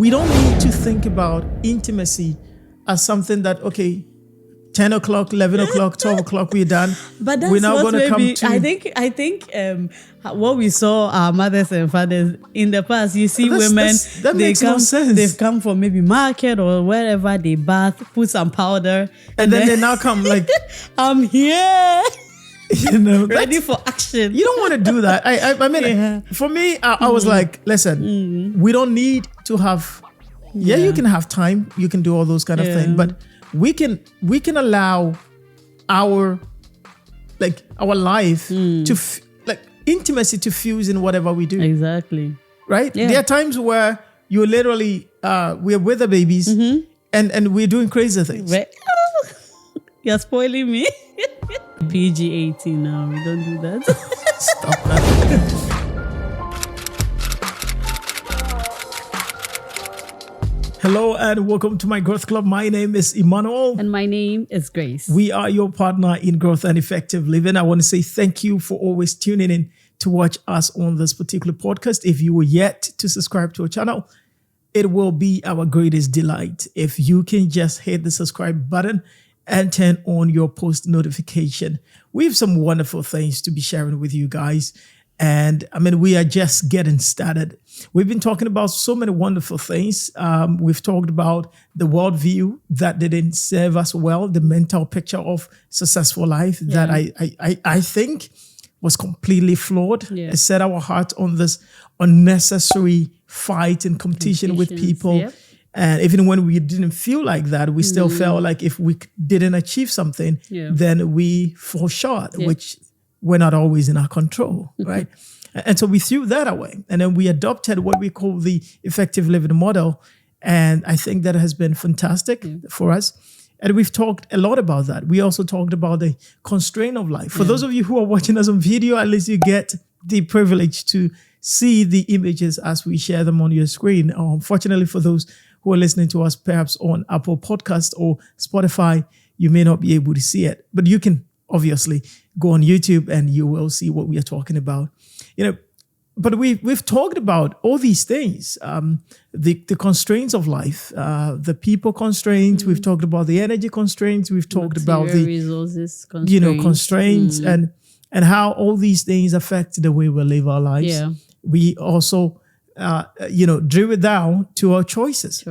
We don't need to think about intimacy as something that, okay, 10 o'clock, 11 o'clock, 12 o'clock, we're done. But that's we're now what going to come maybe, to... I think what we saw our mothers and fathers in the past, you see women, that makes no sense. They've come from maybe market or wherever, they bath, put some powder. And then they now come like... I'm here. You know, ready for action. You don't want to do that. I mean, for me, I was like, listen, we don't need to have... Yeah, you can have time. You can do all those kind of things. But we can allow our life to intimacy to fuse in whatever we do. Exactly. Right? Yeah. There are times where you're literally we're with the babies and we're doing crazy things. You're spoiling me. PG-18 now. We don't do that. Stop that. Hello and welcome to my Growth Club. My name is Emmanuel. And my name is Grace. We are your partner in growth and effective living. I want to say thank you for always tuning in to watch us on this particular podcast. If you were yet to subscribe to our channel, it will be our greatest delight if you can just hit the subscribe button and turn on your post notification. We have some wonderful things to be sharing with you guys. And I mean, we are just getting started. We've been talking about so many wonderful things. We've talked about the worldview that didn't serve us well, the mental picture of successful life that I think was completely flawed. It set our heart on this unnecessary fight and competition with people. Yep. And even when we didn't feel like that, we still felt like if we didn't achieve something, then we fall short, which we're not always in our control, right? And so we threw that away. And then we adopted what we call the effective living model. And I think that has been fantastic for us. And we've talked a lot about that. We also talked about the constraint of life. For those of you who are watching us on video, at least you get the privilege to see the images as we share them on your screen. Unfortunately, for those who are listening to us perhaps on Apple Podcast or Spotify, you may not be able to see it. But you can obviously go on YouTube and you will see what we are talking about. You know, but we've talked about all these things, the constraints of life, the people constraints. We've talked about the energy constraints. We've talked about the resources constraints, constraints and how all these things affect the way we live our lives. Yeah. We also, drill it down to our choices.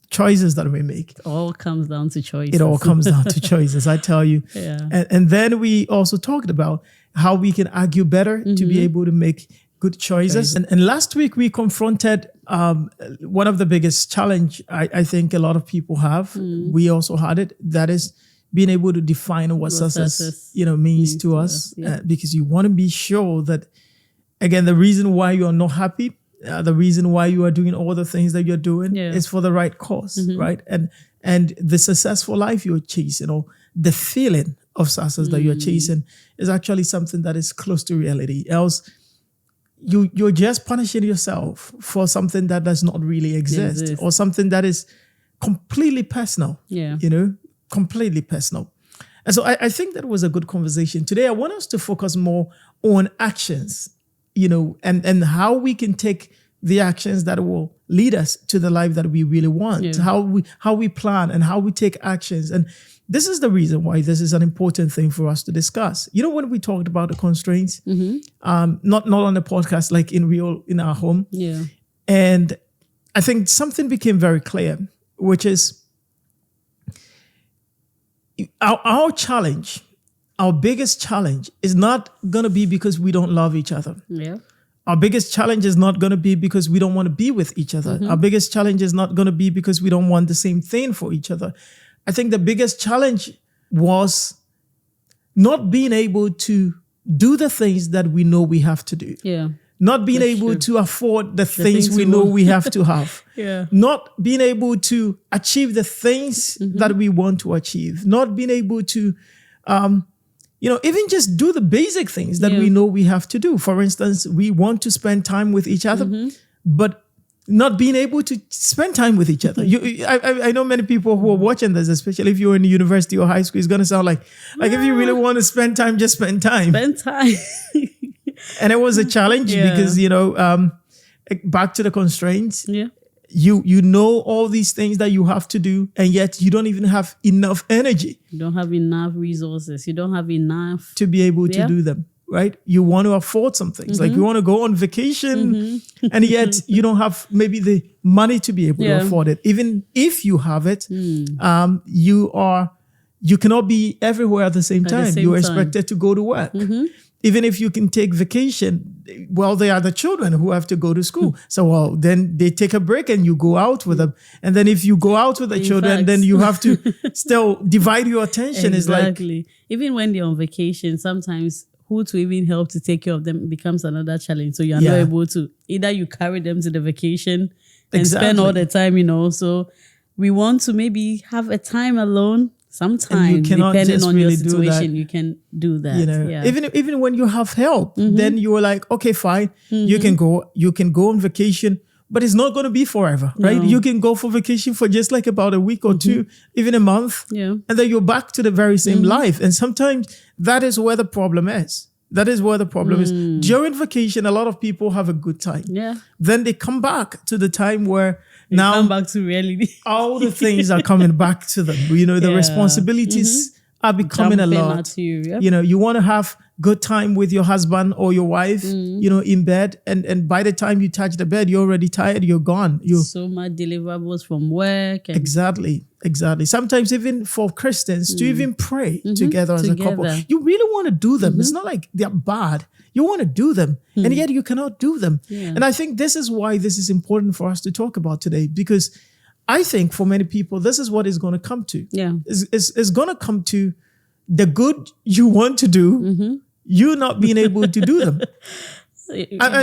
Choices that we make. It all comes down to choices. It all comes down to choices, I tell you. Yeah. And then we also talked about how we can argue better to be able to make good choices. And last week we confronted one of the biggest challenge I think a lot of people have. We also had it. That is being able to define what success means to us. Because you want to be sure that, again, the reason why you are not happy, the reason why you are doing all the things that you're doing is for the right cause, right? And the successful life you're chasing, or the feeling of success that you're chasing, is actually something that is close to reality. Else, you're just punishing yourself for something that does not really exist. Or something that is completely personal. Completely personal. And so I think that was a good conversation. Today, I want us to focus more on actions. And how we can take the actions that will lead us to the life that we really want, how we plan and how we take actions. And this is the reason why this is an important thing for us to discuss. When we talked about the constraints, not on the podcast, like in our home. Yeah. And I think something became very clear, which is our challenge. Our biggest challenge is not going to be because we don't love each other. Yeah. Our biggest challenge is not going to be because we don't want to be with each other. Our biggest challenge is not going to be because we don't want the same thing for each other. I think the biggest challenge was not being able to do the things that we know we have to do. Yeah. Not being able to afford the things we know we have to have. Not being able to achieve the things that we want to achieve. Not being able to even just do the basic things that we know we have to do. For instance, we want to spend time with each other, but not being able to spend time with each other. I know many people who are watching this, especially if you're in university or high school, it's going to sound like if you really want to spend time, just spend time. Spend time. And it was a challenge because, back to the constraints. Yeah. You know all these things that you have to do, and yet you don't even have enough energy. You don't have enough resources. You don't have enough to be able to do them, right? You want to afford some things. Like you want to go on vacation, and yet you don't have maybe the money to be able to afford it. Even if you have it, you cannot be everywhere at the same time. You're expected to go to work. Even if you can take vacation, well, they are the children who have to go to school. So, well, then they take a break and you go out with them. And then if you go out with the children, then you have to still divide your attention. Exactly. It's like, even when they're on vacation, sometimes who to even help to take care of them becomes another challenge. So you're not able to, either you carry them to the vacation and spend all the time, So we want to maybe have a time alone. Sometimes, depending on your situation, you can do that. Even when you have help, then you are like, okay, fine, you can go on vacation, but it's not going to be forever, right? You can go for vacation for just like about a week or two, even a month, and then you're back to the very same life. And sometimes that is where the problem is. That is where the problem is. During vacation, a lot of people have a good time. Yeah. Then they come back to the time where they come back to reality. all the things are coming back to them. The responsibilities are becoming a lot. You want to have good time with your husband or your wife, in bed. And by the time you touch the bed, you're already tired. You're gone. So much deliverables from work. Exactly. Sometimes even for Christians to even pray together as a couple, you really want to do them. It's not like they're bad. You want to do them, and yet you cannot do them. And I think this is why this is important for us to talk about today, because I think for many people, this is what it's going to come to. It's going to come to the good you want to do, you not being able to do them.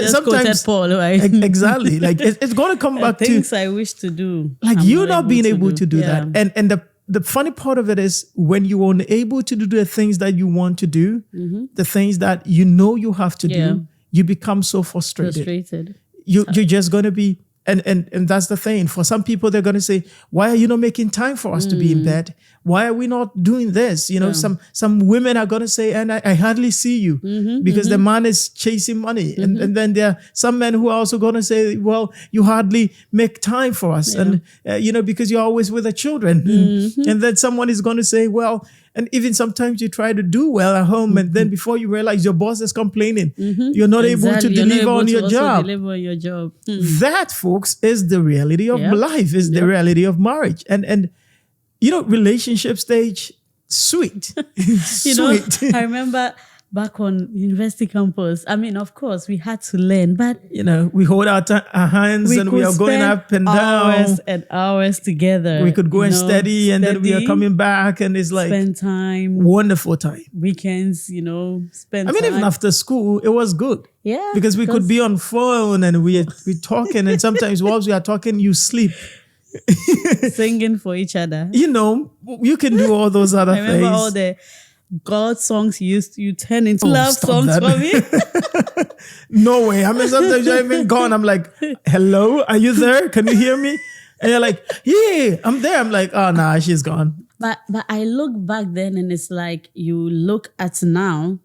Sometimes Paul, right? Exactly. Like it's going to come back to things I wish to do. Like you not being able to do that. And the funny part of it is when you are unable to do the things that you want to do, the things that you have to do, you become so frustrated. You're just going to be, and that's the thing. For some people, they're going to say, why are you not making time for us to be in bed? Why are we not doing this? Some women are going to say, and I hardly see you because the man is chasing money. And then there are some men who are also going to say, well, you hardly make time for us. And, because you're always with the children. And then someone is going to say, well, and even sometimes you try to do well at home, and then before you realize your boss is complaining, you're not able to deliver on your job. That, folks, is the reality of life, is the reality of marriage. And relationship stage, sweet. I remember back on university campus, of course, we had to learn, but we hold our hands and we are going up and down. Hours and hours together. We could go and study, and then we are coming back, and it's like spend time, wonderful time. Weekends, spend time. Even after school, it was good. Yeah. Because we could be on phone and we talking, and sometimes whilst we are talking, you sleep. Singing for each other. You can do all those other things. I remember all the God songs you turn into love songs for me. No way. Sometimes you're even gone. I'm like, hello, are you there? Can you hear me? And you're like, yeah, I'm there. I'm like, oh, nah, she's gone. But I look back then, and it's like, you look at now,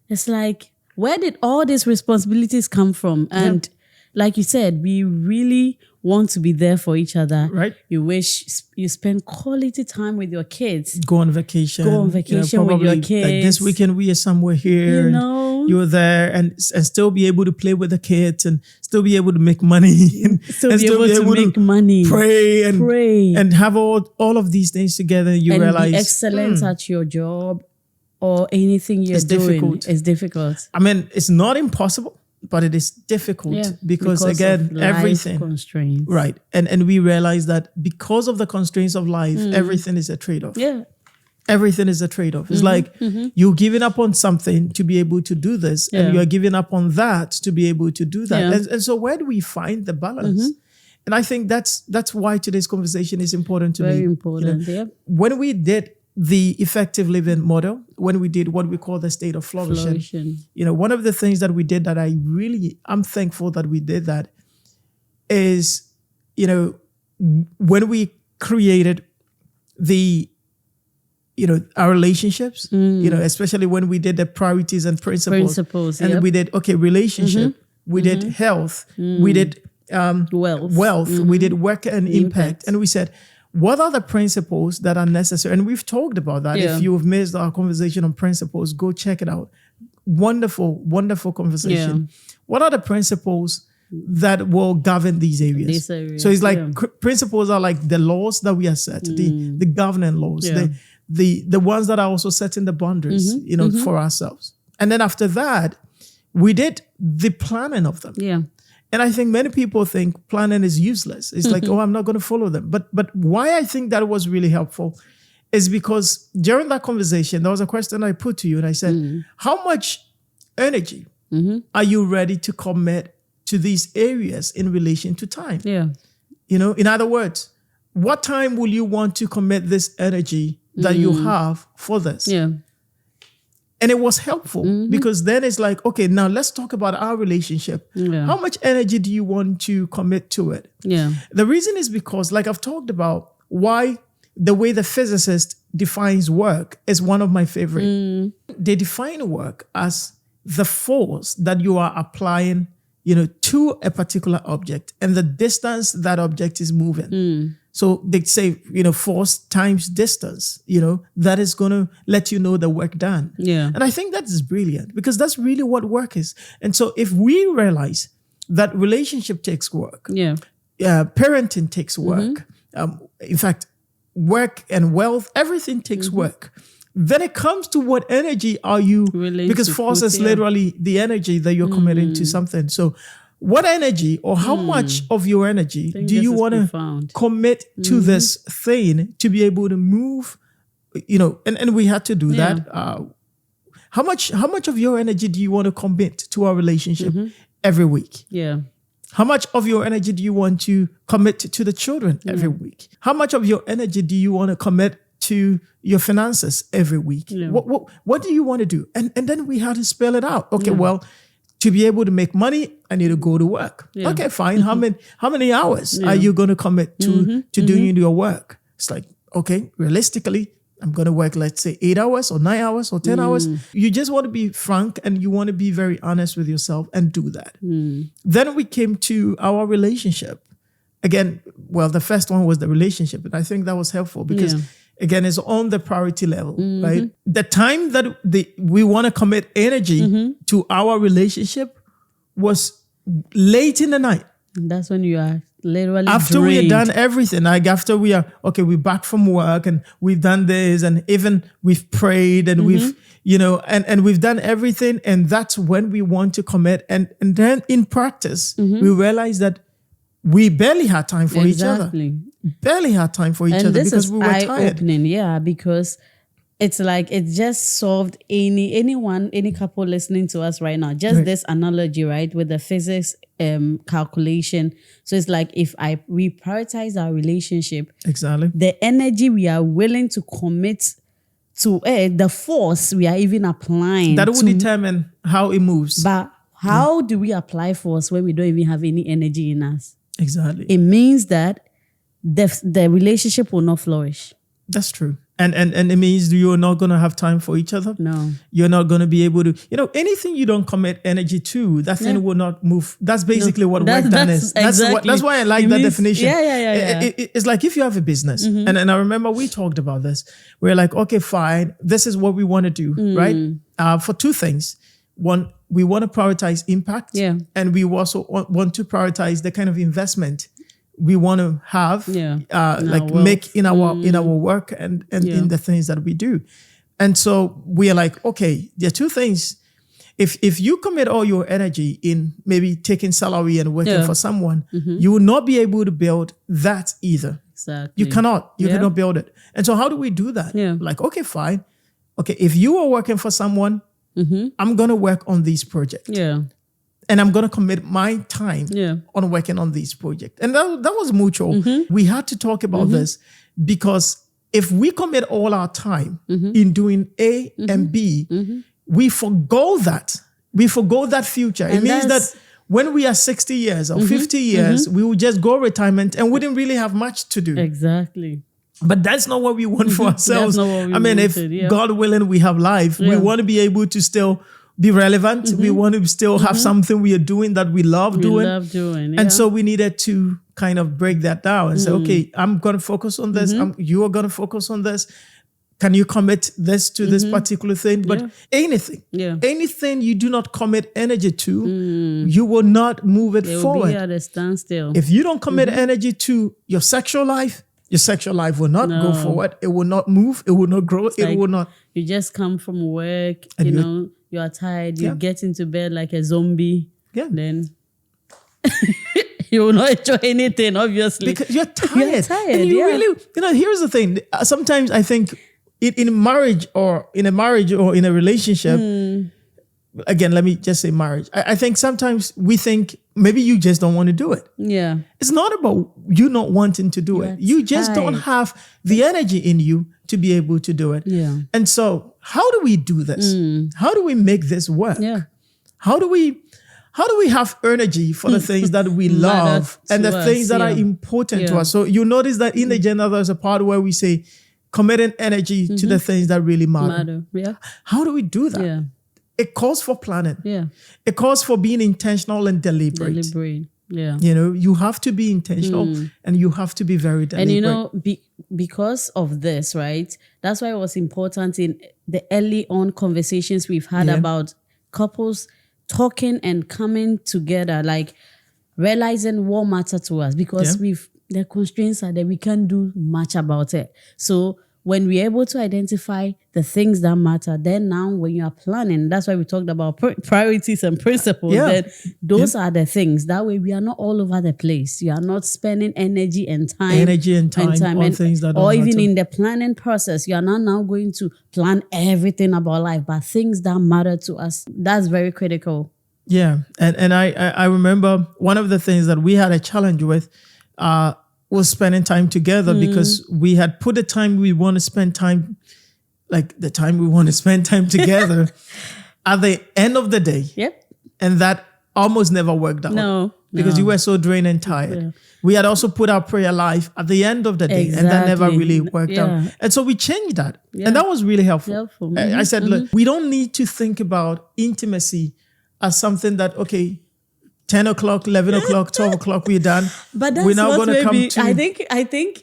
it's like, where did all these responsibilities come from? And like you said, we really want to be there for each other. Right. You wish you spend quality time with your kids. Go on vacation with your kids. Like this weekend we are somewhere here. You're there and still be able to play with the kids and still be able to make money. And still be able to make money. Pray and have all of these things together. You realize. Be excellent at your job or anything you're doing. It's difficult. It's not impossible. But it is difficult because again, everything constraints. Right. And we realize that because of the constraints of life, everything is a trade-off. Yeah. Everything is a trade-off. It's like you're giving up on something to be able to do this, and you're giving up on that to be able to do that. Yeah. And so where do we find the balance? And I think that's why today's conversation is important to me. Very important. When we did the effective living model, when we did what we call the state of flourishing. One of the things that we did that I'm thankful that we did that is, when we created our relationships, especially when we did the priorities and principles. And we did, relationship, we did health, we did wealth. We did work and impact. And we said, what are the principles that are necessary? And we've talked about that. If you have missed our conversation on principles, go check it out. Wonderful, wonderful conversation. What are the principles that will govern these areas? So it's like principles are like the laws that we are set, the governing laws, the ones that are also setting the boundaries, for ourselves. And then after that, we did the planning of them. Yeah. And I think many people think planning is useless. It's like, I'm not going to follow them. But why I think that was really helpful is because during that conversation, there was a question I put to you, and I said, how much energy are you ready to commit to these areas in relation to time? Yeah. In other words, what time will you want to commit this energy that you have for this? Yeah. And it was helpful because then it's like, okay, now let's talk about our relationship. Yeah. How much energy do you want to commit to it? Yeah. The reason is because, like I've talked about, why the way the physicist defines work is one of my favorite. They define work as the force that you are applying, to a particular object and the distance that object is moving. So they say, force times distance, that is going to let you know the work done. Yeah. And I think that is brilliant because that's really what work is. And so if we realize that relationship takes work, parenting takes work, in fact, work and wealth, everything takes work. Then it comes to what energy are you, because force is literally the energy that you're committing to something. So what energy or how much of your energy do you want to commit to this thing to be able to move, and we had to do that. How much of your energy do you want to commit to our relationship every week? Yeah. How much of your energy do you want to commit to the children every week? How much of your energy do you want to commit to your finances every week? Yeah. What do you want to do? And then we had to spell it out. Okay, well, to be able to make money, I need to go to work. Yeah. Okay, fine. How many hours are you going to commit to doing your work? It's like, okay, realistically, I'm going to work, let's say 8 hours or 9 hours or 10 hours. You just want to be frank and you want to be very honest with yourself and do that. Then we came to our relationship. Again, well, the first one was the relationship. And I think that was helpful because again, it's on the priority level, right? The time that we want to commit energy to our relationship was late in the night. And that's when you are literally after drained. we had done everything, like after we're back from work and we've done this and even we've prayed and we've, and we've done everything. And that's when we want to commit. And then in practice, we realize that we barely had time for each other. Barely had time for each other because we were tired. Because it's like it just solved any couple listening to us right now. Just this analogy, right, with the physics calculation. So it's like if we prioritize our relationship, exactly, the energy we are willing to commit to the force we are even applying that will determine how it moves. But how do we apply force when we don't even have any energy in us? Exactly. It means that the relationship will not flourish. That's true. And it means you're not going to have time for each other. No. You're not going to be able to, anything you don't commit energy to, that thing will not move. That's basically what work done is. That's why I like that definition. Yeah. It's like if you have a business, and I remember we talked about this. We're like, okay, fine. This is what we want to do, right? For two things. One, we want to prioritize impact. Yeah. And we also want to prioritize the kind of investment we want to have, make in our work and in the things that we do. And so we are like, okay, there are two things. If you commit all your energy in maybe taking salary and working for someone, you will not be able to build that either. Exactly. You cannot build it. And so how do we do that? Yeah. Like, okay, fine. Okay, if you are working for someone, I'm going to work on this project. Yeah. And I'm going to commit my time on working on this project. And that was mutual. We had to talk about this because if we commit all our time in doing A and B, we forgo that. We forgo that future. And it means that when we are 60 years or 50 years, we will just go retirement and wouldn't really have much to do. Exactly. But that's not what we want for ourselves. That's not what we if God willing, we have life, we want to be able to still be relevant. We want to still have something we are doing that we love doing. And so we needed to kind of break that down and say, okay, I'm going to focus on this. You are going to focus on this. Can you commit this to this particular thing? But anything you do not commit energy to, you will not move it forward. Will be at a standstill. If you don't commit energy to your sexual life will not go forward. It will not move. It will not grow. It will not. You just come from work, you are tired. You get into bed like a zombie. Yeah. Then you will not enjoy anything, obviously. Because you're tired. And you really, here's the thing. Sometimes I think in a marriage or in a relationship, again, let me just say marriage. I think sometimes we think maybe you just don't want to do it. Yeah. It's not about you not wanting to do it. You just don't have the energy in you to be able to do it. Yeah. And so how do we do this? How do we make this work? Yeah. How do we have energy for the things that we love and the things that are important to us? So you notice that in the agenda, there's a part where we say, committing energy to the things that really matter. Yeah. How do we do that? Yeah. It calls for planning. Yeah. It calls for being intentional and deliberate. Yeah. You have to be intentional and you have to be very deliberate. And because of this, right? That's why it was important in the early on conversations we've had about couples talking and coming together, like realizing what matters to us, because the constraints are that we can't do much about it. So when we're able to identify the things that matter, then now when you are planning, that's why we talked about priorities and principles, then those are the things. That way we are not all over the place. You are not spending energy and time on things that don't or even matter. in the planning process, you are not now going to plan everything about life, but things that matter to us. That's very critical. Yeah. And I remember one of the things that we had a challenge with was spending time together, because we had put the time we want to spend time, like the time we want to spend time together at the end of the day. Yep. And that almost never worked out. Because you were so drained and tired. Yeah. We had also put our prayer life at the end of the day, and that never really worked out. And so we changed that. And that was really helpful. I said, look, we don't need to think about intimacy as something that, okay, 10 o'clock, 11 o'clock, 12 o'clock, we're done. But that's we're now what gonna maybe, come to... I think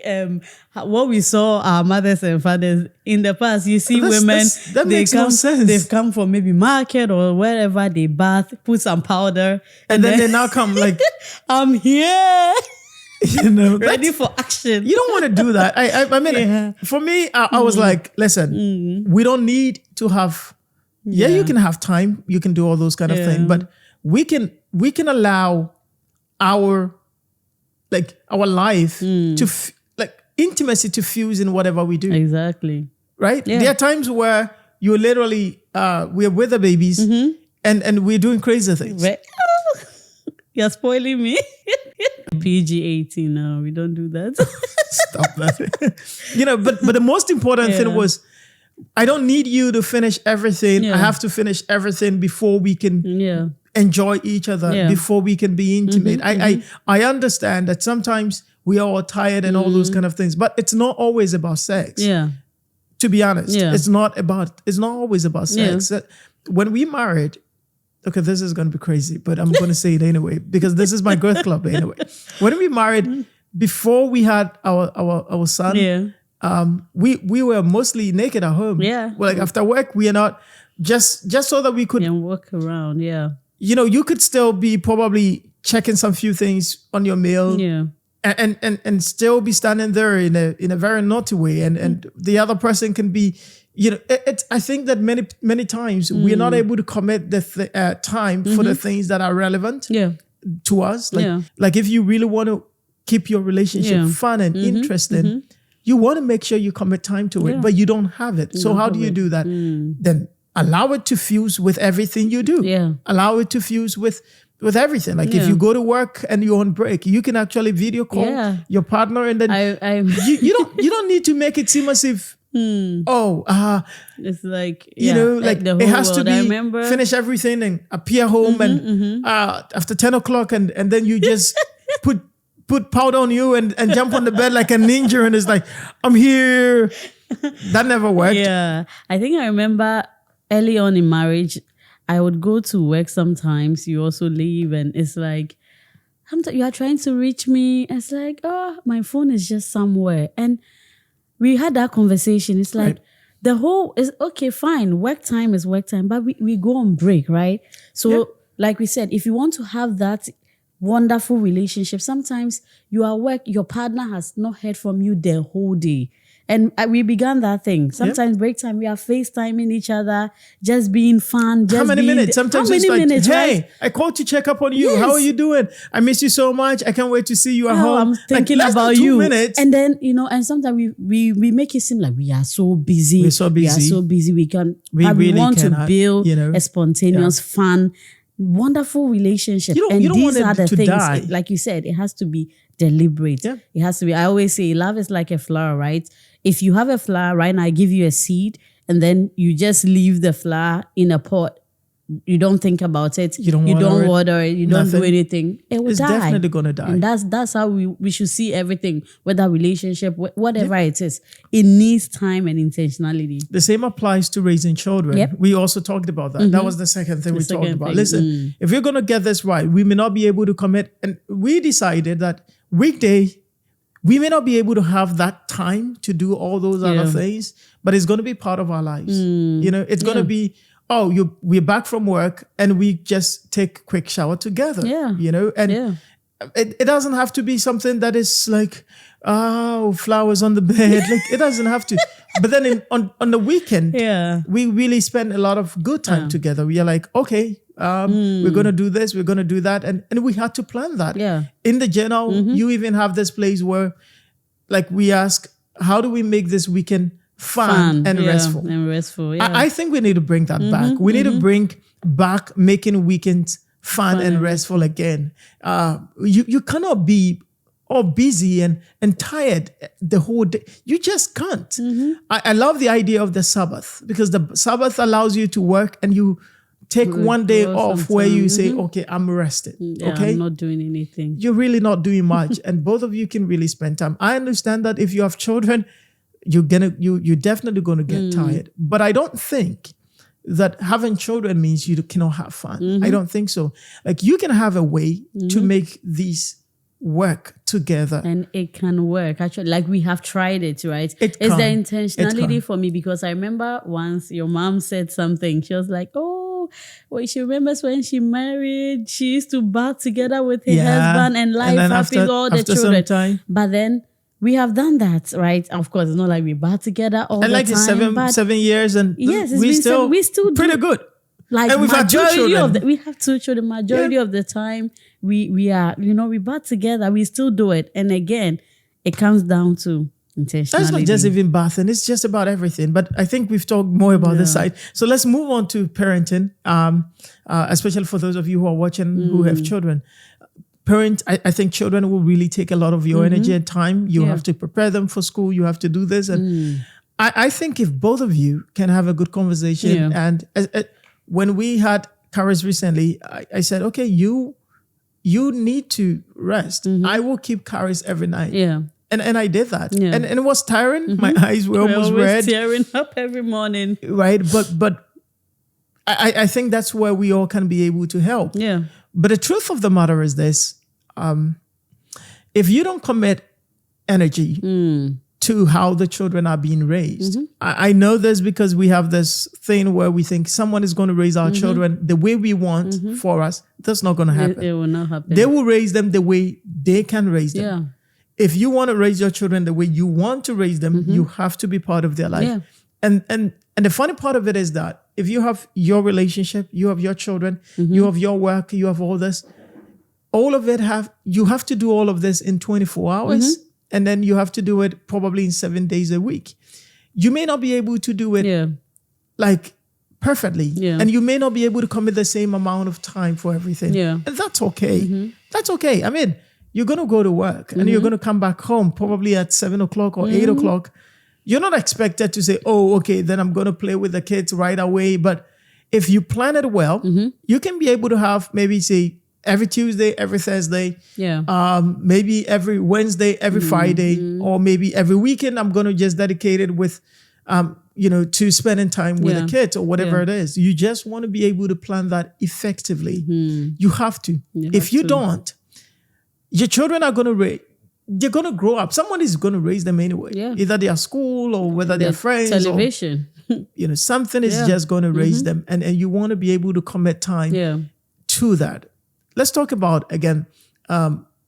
what we saw our mothers and fathers in the past, you see women, that makes no sense. They've come from maybe market or wherever, they bath, put some powder. And then they now come like... I'm here. Ready for action. You don't want to do that. I mean, for me, I was like, listen, we don't need to have... Yeah, you can have time. You can do all those kind of things. But we can allow our life to intimacy to fuse in whatever we do. Exactly. Right? Yeah. There are times where you literally we're with the babies and we're doing crazy things. Right. You're spoiling me. PG-18 now. We don't do that. Stop that. But the most important thing was, I don't need you to finish everything. I have to finish everything before we can enjoy each other, before we can be intimate. I understand that sometimes we are all tired and all those kind of things, but it's not always about sex. Yeah. To be honest, it's not always about sex. When we married, okay, this is going to be crazy, but I'm going to say it anyway, because this is my girth club anyway. When we married, before we had our son, we were mostly naked at home. Yeah. Well, after work, we are not, just so that we could walk around. Yeah. You could still be probably checking some few things on your mail. Yeah. And still be standing there in a very naughty way. And the other person can be, I think that many times we're not able to commit the time for the things that are relevant to us. Like if you really want to keep your relationship fun and interesting, you want to make sure you commit time to it, but you don't have it. So how do you do that? Then allow it to fuse with everything you do. Yeah. Allow it to fuse with everything. Like if you go to work and you're on break, you can actually video call your partner, and then you don't need to make it seem as if it's like it has to be finish everything and appear home and after 10 o'clock and then you just put powder on you and jump on the bed like a ninja and it's like, I'm here. That never worked. Yeah. I think I remember early on in marriage, I would go to work sometimes. You also leave, and it's like, you are trying to reach me. It's like, oh, my phone is just somewhere. And we had that conversation. It's like, the whole is okay, fine. Work time is work time, but we go on break, right? So, like we said, if you want to have that wonderful relationship, sometimes you are work, your partner has not heard from you the whole day. And we began that thing. Sometimes break time, we are FaceTiming each other, just being fun. Just how many minutes? Sometimes it's like, hey, I called to check up on you. Yes. How are you doing? I miss you so much. I can't wait to see you at home. I'm thinking like, about you. Minutes. And then, and sometimes we make it seem like we are so busy. We're so busy. We are so busy. We really want to build a spontaneous, fun, wonderful relationship. You don't want it to die. Like you said, it has to be deliberate. Yeah. It has to be. I always say love is like a flower, right? If you have a flower, right now I give you a seed and then you just leave the flower in a pot. You don't think about it. You don't water it. You don't do anything. It will die. It's definitely going to die. And that's how we should see everything, whether relationship, whatever it is. It needs time and intentionality. The same applies to raising children. Yep. We also talked about that. Mm-hmm. That was the second thing we talked about. Listen, if you're going to get this right, we may not be able to commit. And we decided that weekday, we may not be able to have that time to do all those other things, but it's going to be part of our lives. It's going to be, we're back from work and we just take a quick shower together. And it doesn't have to be something that is like, flowers on the bed. Like it doesn't have to. But then on the weekend, we really spend a lot of good time together. We are like, okay, we're going to do this, we're going to do that. And we had to plan that. Yeah. In the journal, you even have this place where like we ask, how do we make this weekend fun and restful? And restful, I think we need to bring that back. We need to bring back making weekends fun and restful again. You cannot be all busy and tired the whole day. You just can't. I love the idea of the Sabbath because the Sabbath allows you to work and you take one day off where you say, okay, I'm rested. Okay, I'm not doing anything. You're really not doing much. And both of you can really spend time. I understand that if you have children, you're definitely going to get tired. But I don't think that having children means you cannot have fun. I don't think so. Like you can have a way to make these work together. And it can work. Actually, like we have tried it, right? It's the intentionality for me because I remember once your mom said something. She was like, she remembers when she married, she used to bath together with her husband and life happy all the children. But then we have done that, right? Of course, it's not like we bath together all the time. And like 7 years and we still pretty good. Like and we've had 2 children. We have 2 children. Majority of the time, we are, we bath together. We still do it. And again, it comes down to intentionality. That's not just even bathing. It's just about everything. But I think we've talked more about this side. So let's move on to parenting, especially for those of you who are watching who have children. I think children will really take a lot of your energy and time. You have to prepare them for school. You have to do this. And I think if both of you can have a good conversation and when we had Karis recently, I said, okay, you need to rest. I will keep Karis every night. Yeah. And I did that. Yeah. And it was tiring. My eyes were almost red. Tearing up every morning. Right. But I think that's where we all can be able to help. Yeah. But the truth of the matter is this. If you don't commit energy to how the children are being raised, I know this because we have this thing where we think someone is going to raise our children the way we want for us. That's not going to happen. It will not happen. They will raise them the way they can raise them. Yeah. If you want to raise your children the way you want to raise them, you have to be part of their life. Yeah. And the funny part of it is that if you have your relationship, you have your children, you have your work, you have all this, all of it you have to do all of this in 24 hours. And then you have to do it probably in 7 days a week. You may not be able to do it like perfectly. Yeah. And you may not be able to commit the same amount of time for everything. Yeah. And that's okay. That's okay. I mean, you're going to go to work and you're going to come back home probably at 7 o'clock or 8 o'clock. You're not expected to say, oh, okay, then I'm going to play with the kids right away. But if you plan it well, you can be able to have maybe say every Tuesday, every Thursday, maybe every Wednesday, every Friday, or maybe every weekend. I'm going to just dedicate it with to spending time with the kids or whatever it is. You just want to be able to plan that effectively. You have to. If you don't, your children are going to they're going to grow up. Someone is going to raise them anyway. Yeah. Either they are school or whether they're friends. Television. Or, something is just going to raise them. And you want to be able to commit time to that. Let's talk about, again,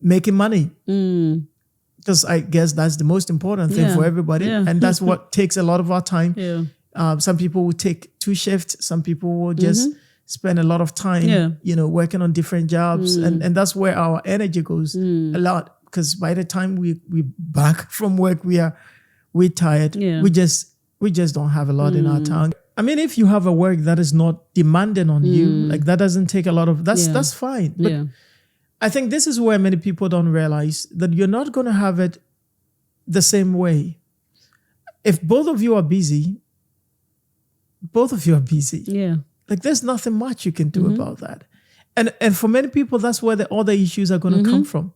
making money. Because I guess that's the most important thing for everybody. Yeah. And that's what takes a lot of our time. Yeah. Some people will take 2 shifts. Some people will just spend a lot of time, working on different jobs. And that's where our energy goes a lot. Because by the time we back from work, we're tired. Yeah. We just don't have a lot in our tongue. I mean, if you have a work that is not demanding on you, like that doesn't take a lot of, that's fine. But I think this is where many people don't realize that you're not going to have it the same way. If both of you are busy, Yeah. Like there's nothing much you can do about that. And for many people, that's where the other issues are going to come from.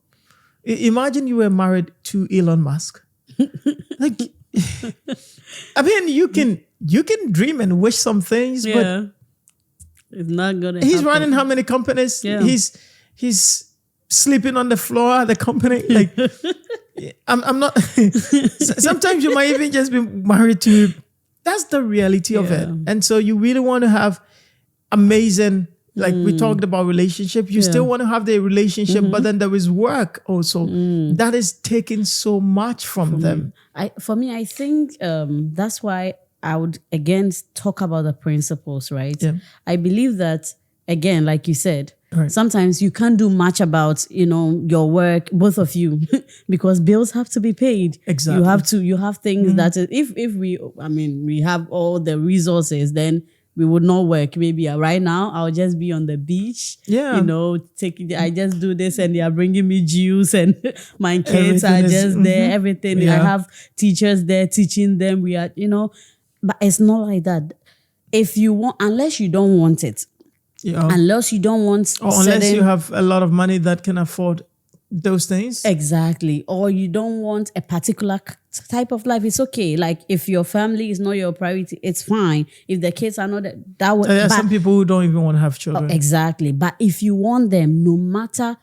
Imagine you were married to Elon Musk. Like, I mean, you can dream and wish some things, but it's not gonna. He's running how many companies? Yeah. He's sleeping on the floor at the company. Like, I'm not. Sometimes you might even just be married to. That's the reality of it, and so you really want to have amazing. Like we talked about relationship, you still want to have the relationship, but then there is work also. That is taking so much from them. For me, I think that's why I would again talk about the principles, right? Yeah. I believe that, again, like you said, sometimes you can't do much about, your work, both of you, because bills have to be paid. Exactly. You have things that if we have all the resources, then we would not work. Maybe right now I'll just be on the beach. Yeah. I just do this and they are bringing me juice and my kids are just there. Everything. Yeah. I have teachers there teaching them. We are, but it's not like that. If you want, unless you don't want it, unless you don't want, or unless you have a lot of money that can afford those things. Exactly. Or you don't want a particular type of life. It's okay. Like if your family is not your priority, it's fine. If the kids are not that way. There are some people who don't even want to have children. Exactly. But if you want them, no matter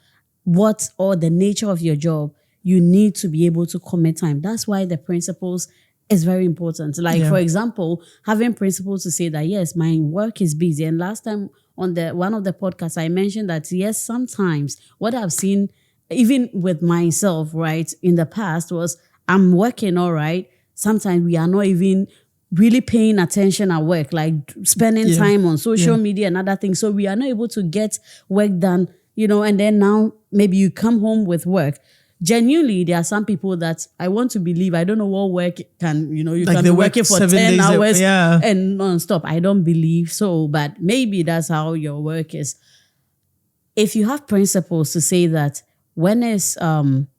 what or the nature of your job, you need to be able to commit time. That's why the principles is very important. Like for example, having principles to say that yes, my work is busy. And last time on one of the podcasts, I mentioned that yes, sometimes what I've seen even with myself, right, in the past was I'm working all right. Sometimes we are not even really paying attention at work, like spending time on social media and other things. So we are not able to get work done, and then now maybe you come home with work. Genuinely, there are some people that I want to believe, I don't know what work can, you like can be working for 10 hours and non-stop. I don't believe so, but maybe that's how your work is. If you have principles to say that, when it's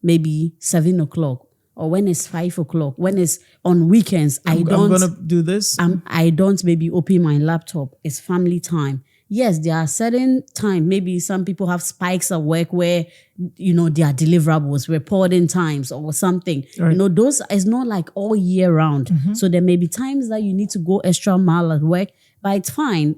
maybe 7 o'clock or when it's 5 o'clock, when it's on weekends, I'm going to do this. I don't maybe open my laptop. It's family time. Yes, there are certain times. Maybe some people have spikes at work where, there are deliverables, reporting times or something. Right. Those is not like all year round. So there may be times that you need to go extra mile at work, but it's fine.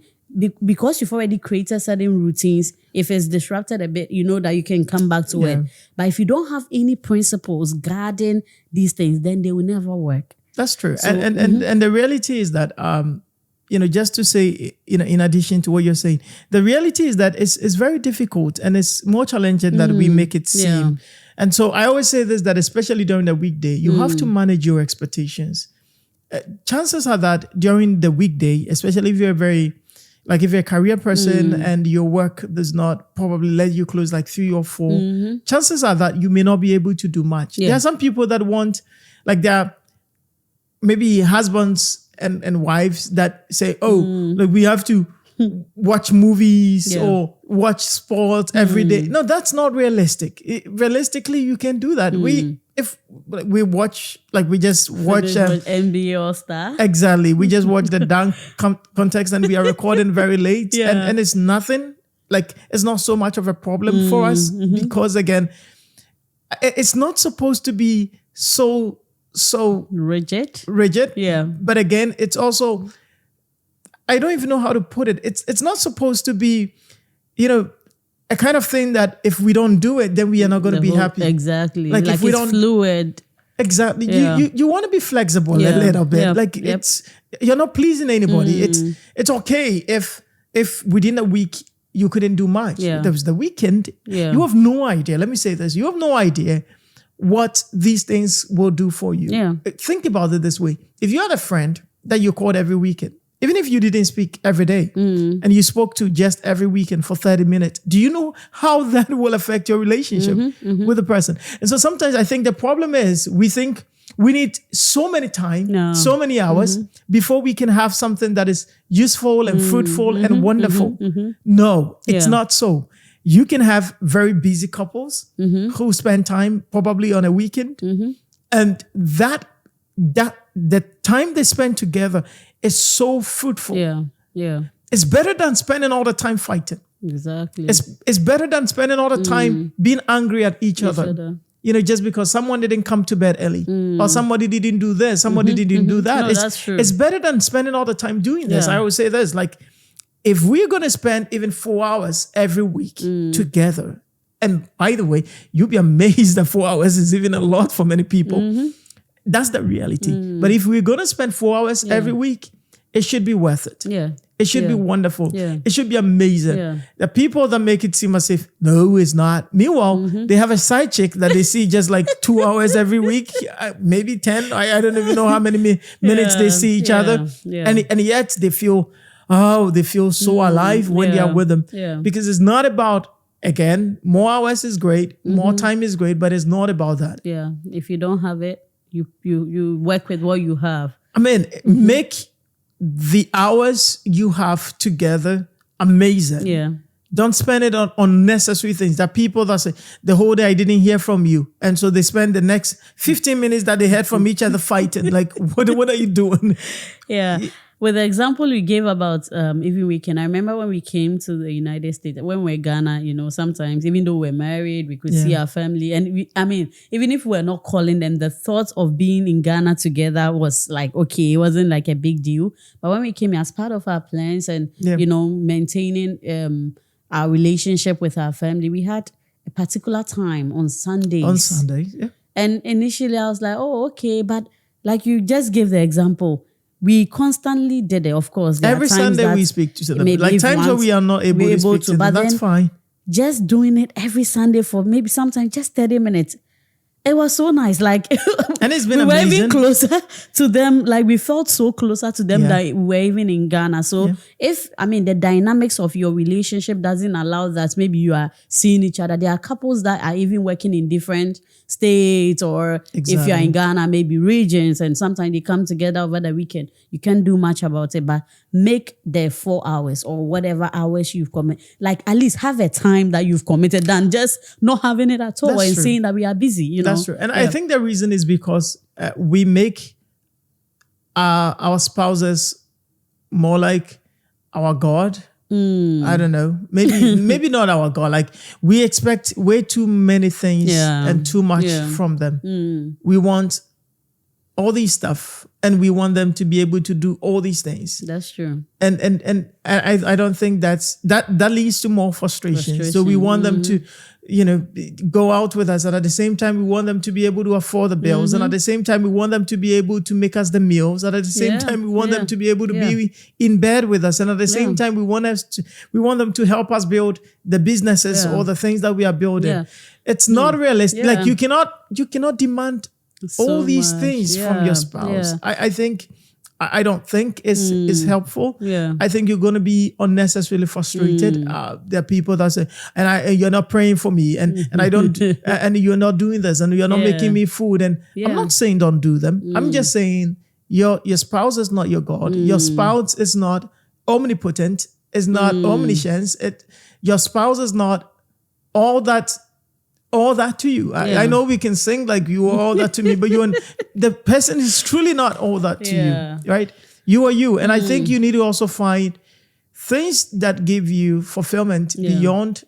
Because you've already created certain routines, if it's disrupted a bit, you know that you can come back to it. But if you don't have any principles guarding these things, then they will never work. That's true. So, and the reality is that, just to say, in addition to what you're saying, the reality is that it's very difficult and it's more challenging than we make it seem. Yeah. And so I always say this, that especially during the weekday, you have to manage your expectations. Chances are that during the weekday, especially if you're if you're a career person and your work does not probably let you close like 3 or 4, chances are that you may not be able to do much. Yeah. There are some people that want, like there are maybe husbands and wives that say, we have to watch movies or watch sports every day. No, that's not realistic. Realistically, you can do that. If we watch, we just watch NBA All-Star. Exactly. We just watch the dunk context and we are recording very late. And it's nothing, it's not so much of a problem for us because again, it's not supposed to be so so rigid. Yeah. But again, it's also, I don't even know how to put it. It's not supposed to be, a kind of thing that if we don't do it, then we are not going to be happy. Exactly. Like if we don't fluid. Exactly. Yeah. You want to be flexible a little bit. You're not pleasing anybody. It's okay if within a week you couldn't do much. Yeah. There was the weekend. Yeah. You have no idea. Let me say this. You have no idea what these things will do for you. Yeah. Think about it this way. If you had a friend that you called every weekend, even if you didn't speak every day and you spoke to just every weekend for 30 minutes, do you know how that will affect your relationship with the person? And so sometimes I think the problem is we think we need so many time, so many hours before we can have something that is useful and fruitful and wonderful. No, it's not so. You can have very busy couples who spend time probably on a weekend, and that the time they spend together is so fruitful. Yeah. It's better than spending all the time fighting. Exactly. It's better than spending all the time being angry at each other. Just because someone didn't come to bed early or somebody didn't do this, somebody didn't do that. No, that's true. It's better than spending all the time doing this. I always say this, like, if we're going to spend even 4 hours every week together, and by the way, you'll be amazed that 4 hours is even a lot for many people. That's the reality. But if we're going to spend 4 hours every week, it should be worth it. Yeah. It should be wonderful. Yeah. It should be amazing. Yeah. The people that make it seem as if, no, it's not. Meanwhile, they have a side chick that they see just like 2 hours every week, maybe 10. I don't even know how many minutes they see each other. Yeah. And yet they feel so alive when they are with them. Yeah. Because it's not about, again, more hours is great, more time is great, but it's not about that. Yeah. If you don't have it, you work with what you have. I mean, make the hours you have together amazing. Yeah. Don't spend it on unnecessary things. There are people that say, the whole day I didn't hear from you. And so they spend the next 15 minutes that they heard from each other fighting. Like, what are you doing? Yeah. With the example we gave about even weekend, I remember when we came to the United States, when we were in Ghana, sometimes even though we're married, we could see our family. And even if we're not calling them, the thought of being in Ghana together was like, okay, it wasn't like a big deal. But when we came as part of our plans and, maintaining our relationship with our family, we had a particular time on Sundays. On Sundays, yeah. And initially I was like, oh, okay. But like you just gave the example, we constantly did it, of course. Every Sunday we speak to them. Like times where we are not able to speak to them, that's fine. Just doing it every Sunday for maybe sometimes just 30 minutes. It was so nice. Like, and it's been we amazing. were even closer to them. Like, we felt so closer to them that we were even in Ghana. So the dynamics of your relationship doesn't allow that, maybe you are seeing each other. There are couples that are even working in different states, or if you are in Ghana, maybe regions, and sometimes they come together over the weekend. You can't do much about it, but make the 4 hours or whatever hours you've committed. Like, at least have a time that you've committed than just not having it at all. That's and saying that we are busy, That's true. And I think the reason is because we make our spouses more like our God. I don't know. Maybe not our God. Like, we expect way too many things and too much from them. We want all these stuff, and we want them to be able to do all these things. That's true. And I don't think that leads to more frustration. So we want them to, go out with us, and at the same time we want them to be able to afford the bills, and at the same time we want them to be able to make us the meals, and at the same time we want them to be able to be in bed with us, and at the same time we want them to help us build the businesses or the things that we are building. It's not realistic. Like, you cannot demand all these things from your spouse. I don't think is helpful. Yeah. I think you're going to be unnecessarily frustrated. There are people that say, and you're not praying for me, and I don't, and you're not doing this, and you're not making me food. And I'm not saying don't do them. I'm just saying your spouse is not your God. Your spouse is not omnipotent. Is not omniscience. Your spouse is not all that to you. I know we can sing like you are all that to me, but the person is truly not all that to you, right? You are you. And I think you need to also find things that give you fulfillment beyond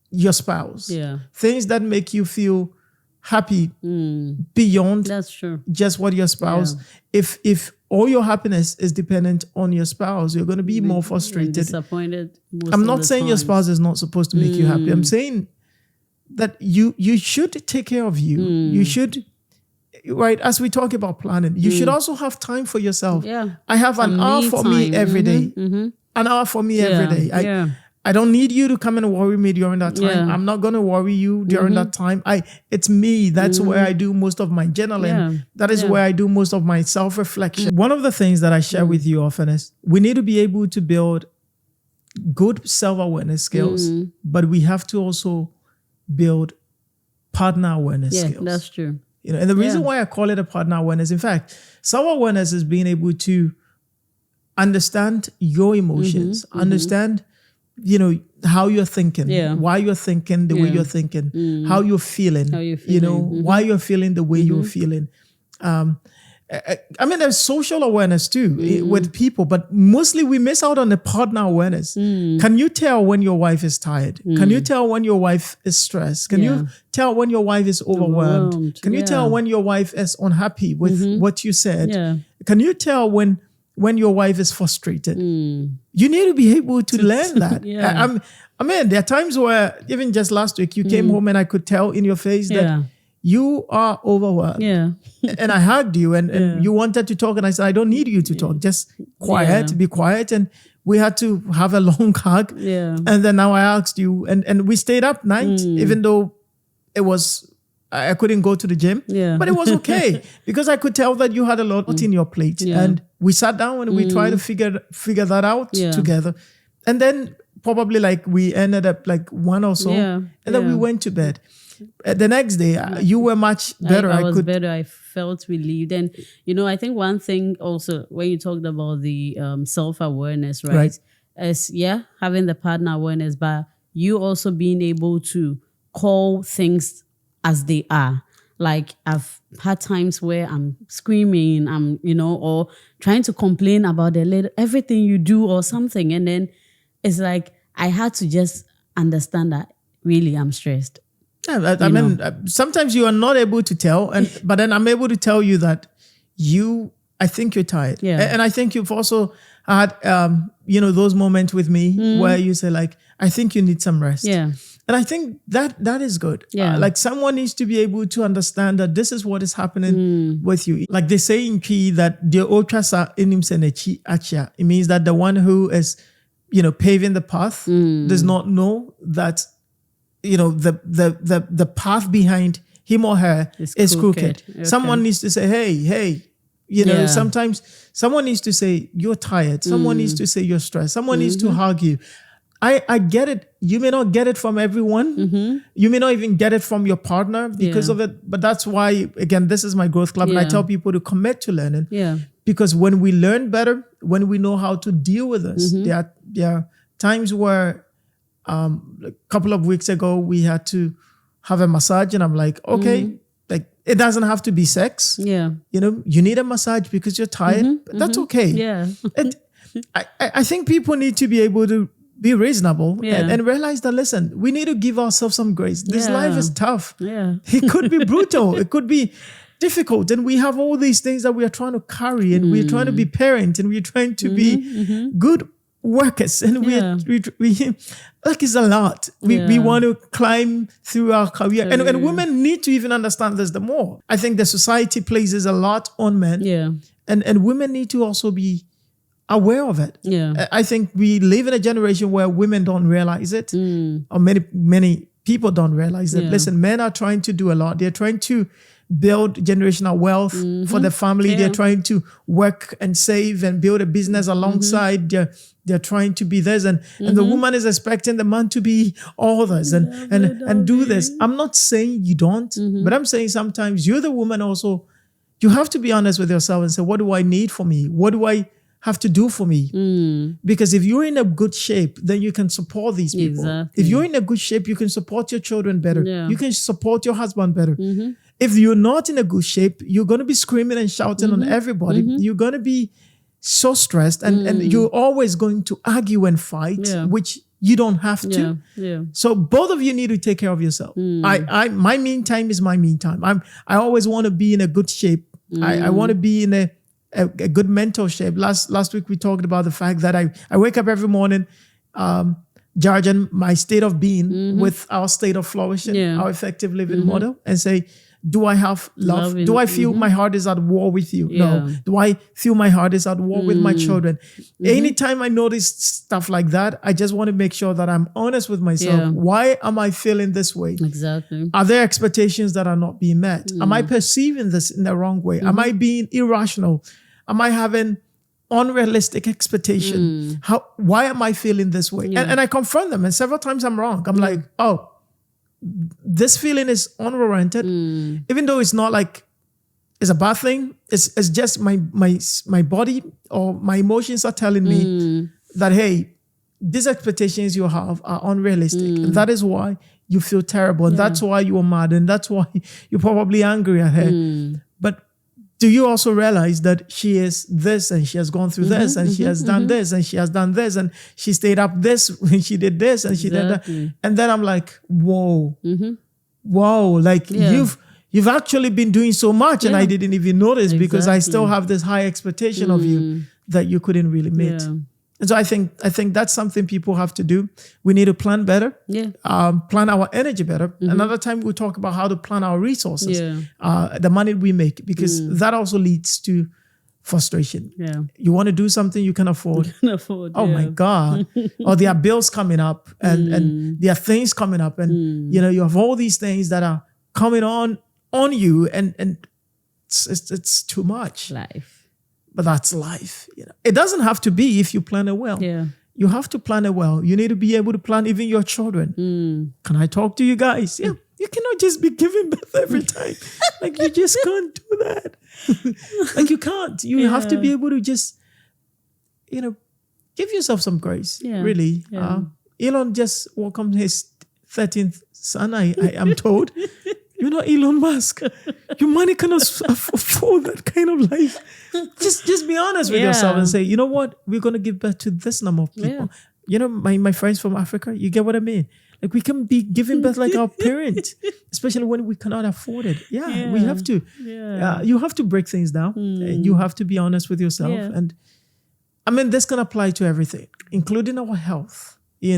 your spouse. Yeah. Things that make you feel happy beyond That's true. just what your spouse. If all your happiness is dependent on your spouse, you're going to be more frustrated, disappointed. I'm not saying your spouse is not supposed to make you happy. I'm saying that you should take care of you. You should, right? As we talk about planning, you should also have time for yourself. Yeah. I have an hour for me every day. An hour for me every day. I don't need you to come and worry me during that time. Yeah. I'm not going to worry you during that time. It's me. That's where I do most of my journaling. Yeah. That is where I do most of my self-reflection. One of the things that I share with you often is we need to be able to build good self-awareness skills, but we have to also build partner awareness skills. Yeah, that's true. You know, and the reason why I call it a partner awareness, in fact, self-awareness is being able to understand your emotions, understand, you know, how you're thinking, why you're thinking the way you're thinking, how you're feeling, you know, why you're feeling the way you're feeling. I mean, there's social awareness too with people, but mostly we miss out on the partner awareness. Can you tell when your wife is tired? Can you tell when your wife is stressed? Can you tell when your wife is overwhelmed? Can you tell when your wife is unhappy with what you said? Can you tell when your wife is frustrated? You need to be able to learn that. I mean, there are times where, even just last week, you came home and I could tell in your face that you are overwhelmed. And I hugged you and you wanted to talk. And I said, I don't need you to talk. Just quiet, be quiet. And we had to have a long hug. And then now I asked you, and we stayed up night, even though it was, I couldn't go to the gym, but it was okay because I could tell that you had a lot in your plate. And we sat down and we tried to figure that out together. And then probably like we ended up like 1 or so. And then we went to bed. The next day, you were much better. I was better. I felt relieved. And, you know, I think one thing also, when you talked about the self-awareness, right? Is, having the partner awareness, but you also being able to call things as they are. Like, I've had times where I'm screaming, or trying to complain about everything you do or something. And then it's like, I had to just understand that really I'm stressed. Yeah, I mean, sometimes you are not able to tell, but then I'm able to tell you that I think you're tired. And I think you've also had, those moments with me where you say like, I think you need some rest. And I think that is good. Like someone needs to be able to understand that this is what is happening with you. Like they say in Chi that the otrasa inim senechi achia. It means that the one who is, paving the path does not know that, the path behind him or her is crooked. Okay. Someone needs to say, hey, sometimes someone needs to say, you're tired. Someone needs to say you're stressed. Someone needs to hug you. I get it. You may not get it from everyone. You may not even get it from your partner because of it. But that's why, again, this is my growth club. And I tell people to commit to learning. Because when we learn better, when we know how to deal with this, there are times where a couple of weeks ago, we had to have a massage. And I'm like, okay, like it doesn't have to be sex. You need a massage because you're tired. But that's okay. I think people need to be able to be reasonable and realize that, listen, we need to give ourselves some grace. This life is tough. It could be brutal. It could be difficult. And we have all these things that we are trying to carry, and we're trying to be parents, and we're trying to be good workers. And we like it's a lot. We want to climb through our career. And women need to even understand this the more. I think the society places a lot on men. And women need to also be aware of it. I think we live in a generation where women don't realize it, or many people don't realize it. Listen, men are trying to do a lot. They're trying to build generational wealth for the family. They're trying to work and save and build a business alongside. They're trying to be this, and the woman is expecting the man to be all this and do this. I'm not saying you don't, but I'm saying sometimes you're the woman also. You have to be honest with yourself and say, what do I need for me? What do I have to do for me? Because if you're in a good shape, then you can support these people. If you're in a good shape, you can support your children better. You can support your husband better. If you're not in a good shape, you're going to be screaming and shouting on everybody. You're going to be so stressed and you're always going to argue and fight, which you don't have to. Yeah. Yeah. So both of you need to take care of yourself. My me time is my me time. I always want to be in a good shape. I want to be in a good mental shape. Last week we talked about the fact that I wake up every morning, judging my state of being with our state of flourishing, our effective living model, and say, do I have love? Do I feel my heart is at war with you? No. Do I feel my heart is at war with my children? Anytime I notice stuff like that, I just want to make sure that I'm honest with myself. Yeah. Why am I feeling this way? Exactly. Are there expectations that are not being met? Am I perceiving this in the wrong way? Am I being irrational? Am I having unrealistic expectation? Why am I feeling this way? And I confront them, and several times I'm wrong. I'm like, oh, this feeling is unwarranted, even though it's not like it's a bad thing. It's just my body or my emotions are telling me that, hey, these expectations you have are unrealistic. And that is why you feel terrible. And that's why you are mad. And that's why you're probably angry at her. But do you also realize that she is this and she has gone through this and she has done this and she has done this and she stayed up this when she did this and she did that. And then I'm like, whoa, like you've actually been doing so much and I didn't even notice because I still have this high expectation of you that you couldn't really meet. And so I think that's something people have to do. We need to plan better, plan our energy better. Another time we'll talk about how to plan our resources, the money we make, because that also leads to frustration. You want to do something you can afford. Oh my God. Or there are bills coming up and there are things coming up and you have all these things that are coming on you and it's too much. Life. But that's life. It doesn't have to be if you plan it well. You have to plan it well. You need to be able to plan even your children. Can I talk to you guys? Yeah. You cannot just be giving birth every time. Like you just can't do that. Like you can't. You have to be able to just, give yourself some grace. Really. Elon just welcomed his 13th son, I'm told. You're not Elon Musk. Your money cannot afford that kind of life. Just be honest with yourself and say, you know what? We're going to give birth to this number of people. My friends from Africa, you get what I mean? Like we can be giving birth like our parents, especially when we cannot afford it. We have to. You have to break things down. And you have to be honest with yourself. And I mean, this can apply to everything, including our health. You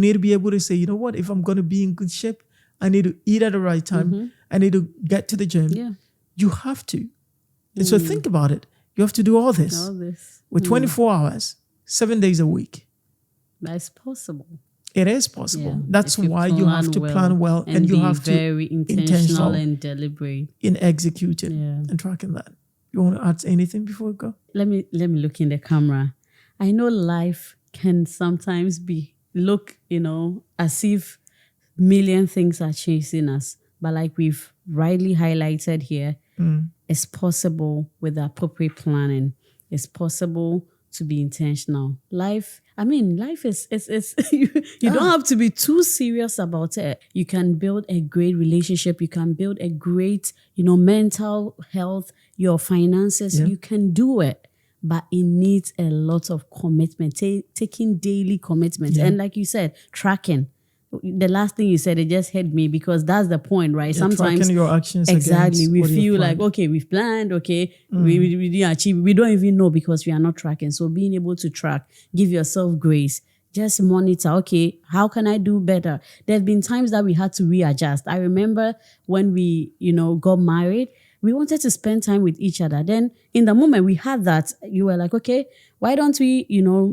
need to be able to say, you know what? If I'm going to be in good shape, I need to eat at the right time. I need to get to the gym. You have to. And so think about it. You have to do all this. With 24 hours, 7 days a week. That's possible. It is possible. That's why you have to plan well and you have to be very intentional and deliberate in executing and tracking that. You want to add anything before we go? Let me look in the camera. I know life can sometimes look, as if million things are chasing us. But like we've rightly highlighted here, it's possible with the appropriate planning. It's possible to be intentional. Life is you don't have to be too serious about it. You can build a great relationship. You can build a great, mental health, your finances. You can do it. But it needs a lot of commitment, taking daily commitment. And like you said, tracking. The last thing you said, it just hit me because that's the point, right? Sometimes tracking your actions exactly we feel like, okay, we've planned, okay, we didn't achieve, we don't even know because we are not tracking. So being able to track, give yourself grace, just monitor, okay, how can I do better? There have been times that we had to readjust. I remember when we, got married, we wanted to spend time with each other. Then in the moment we had that, you were like, okay, why don't we,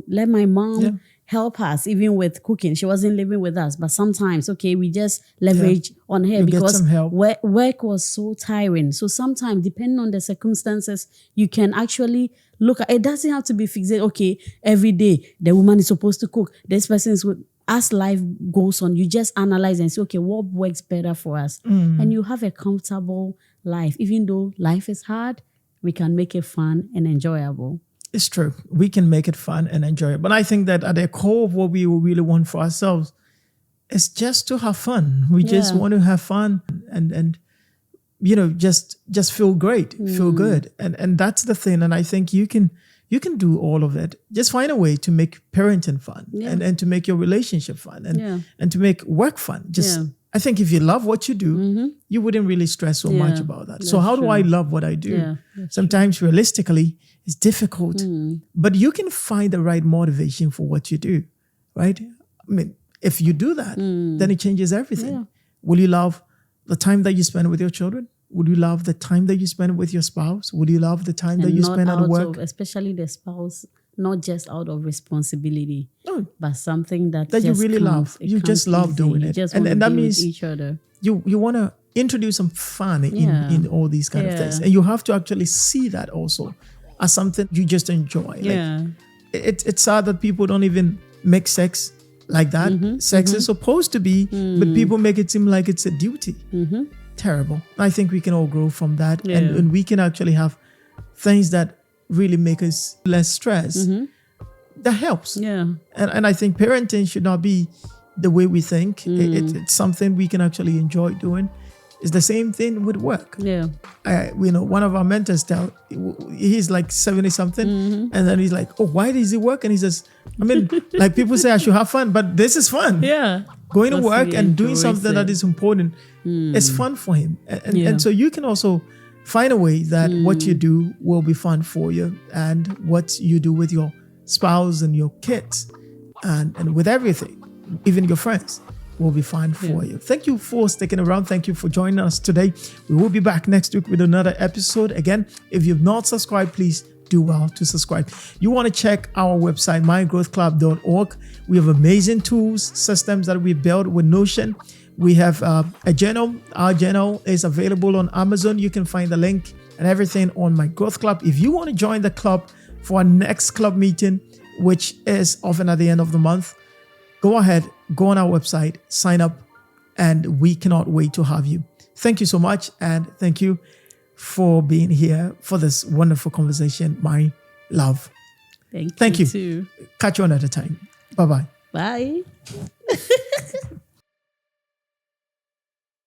let my mom help us even with cooking. She wasn't living with us, but sometimes, okay, we just leverage on her because work was so tiring. So sometimes, depending on the circumstances, you can actually look at, it doesn't have to be fixed. Okay, every day, the woman is supposed to cook. This person is with, as life goes on, you just analyze and say, okay, what works better for us? And you have a comfortable life. Even though life is hard, we can make it fun and enjoyable. It's true. We can make it fun and enjoy it. But I think that at the core of what we really want for ourselves is just to have fun. We just want to have fun and just feel great, feel good. And that's the thing. And I think you can You can do all of it. Just find a way to make parenting fun and to make your relationship fun and to make work fun. I think if you love what you do, you wouldn't really stress so much about that. So how do I love what I do? Sometimes realistically, it's difficult, but you can find the right motivation for what you do, right? I mean, if you do that, then it changes everything. Yeah. Will you love the time that you spend with your children? Would you love the time that you spend with your spouse? Would you love the time that you spend at work? Especially the spouse, not just out of responsibility, but something that you really love. You just love doing it. And that means each other. You want to introduce some fun in all these kind of things. And you have to actually see that also as something you just enjoy. Like, it's sad that people don't even make sex like that. Sex is supposed to be, but people make it seem like it's a duty. Terrible. I think we can all grow from that, and we can actually have things that really make us less stressed. That helps. And I think parenting should not be the way we think. It's something we can actually enjoy doing. It's the same thing with work. One of our mentors he's like 70 something, and then he's like, "Oh, why does he work?" And he says, "I mean, like people say I should have fun, but this is fun. Going to work and doing something that is important is fun for him." And so you can also find a way that what you do will be fun for you, and what you do with your spouse and your kids and with everything, even your friends, will be fine for you. Thank you for sticking around. Thank you for joining us today. We will be back next week with another episode. Again, if you've not subscribed, please do well to subscribe. You want to check our website, mygrowthclub.org. We have amazing tools, systems that we built with Notion. We have a journal. Our journal is available on Amazon. You can find the link and everything on My Growth Club. If you want to join the club for our next club meeting, which is often at the end of the month, go ahead, go on our website, sign up, and we cannot wait to have you. Thank you so much, and thank you for being here for this wonderful conversation, my love. Thank you. Catch you another time. Bye-bye. Bye.